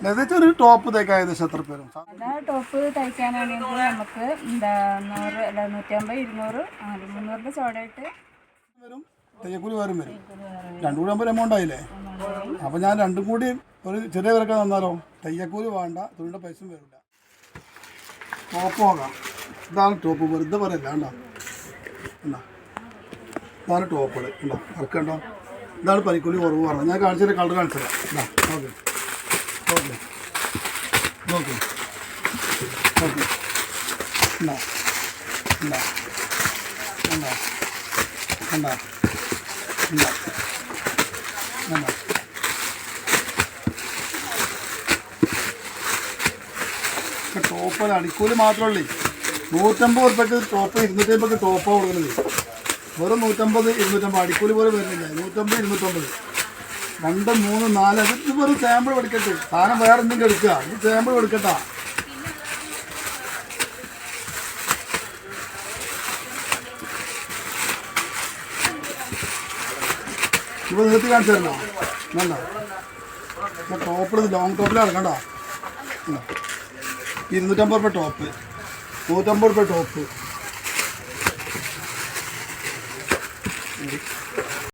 ഏകദേശം ഒരു ടോപ്പ് തയ്ക്കാൻ ഏകദേശം എത്ര പേരും? ടോപ്പ് തയ്ക്കാനാണെങ്കിൽ നമുക്ക് എന്താ 150, 200, 300 ചോടായിട്ട് വരും. തയ്യക്കൂലി വേറെ വരും. രണ്ടും കൂടി ആകുമ്പോൾ എമൗണ്ട് ആയില്ലേ? അപ്പം ഞാൻ രണ്ടും കൂടി ഒരു ചെറിയ വിലക്കാൻ തന്നാലോ? തയ്യക്കൂലി വേണ്ട, തുണിയുടെ പൈസ വരില്ല. ടോപ്പ് നോക്കാം. ഇതാണ് ടോപ്പ്, വെറുതെ പറയല്ല. കണ്ടോ എന്നാ, ഇതാണ് ടോപ്പുകൾ. ഉണ്ടോ ഇറക്കണ്ടോ? ഇതാണ് പനിക്കൂലി കുറവ് പറഞ്ഞത്. ഞാൻ കാണിച്ചത് കളർ കാണിച്ചത്. ഇതാ ഓക്കെ ഓക്കെ ഓക്കെ ഓക്കെ. ഉണ്ടോ ഉണ്ടോ ഉണ്ടോ ഉണ്ടോ ഉണ്ടോ ഉണ്ടോ? ടോപ്പ് അടിക്കൂലി മാത്രമല്ലേ. 150 ഉറുപ്പ്യക്ക് ടോപ്പ്, 250 ടോപ്പാണ് കൊടുക്കുന്നത്. വെറും 150, 250 അടിക്കൂലി പോലെ വരുന്നില്ല. 150, 250, 2, 3, 4. ഇത് വെറും സാമ്പിൾ പഠിക്കട്ടെ. സാധനം വേറെ എന്തെങ്കിലും എടുക്കുക. ഇത് സാമ്പിൾ എടുക്കട്ടാ. ഇപ്പോൾ നിർത്തി കാണിച്ചു തരണോ? വേണ്ട, ടോപ്പിൽ ലോങ് ടോപ്പിലാണ്. കണ്ടോ 250 രൂപ ടോപ്പ്, 150 രൂപ ടോപ്പ്.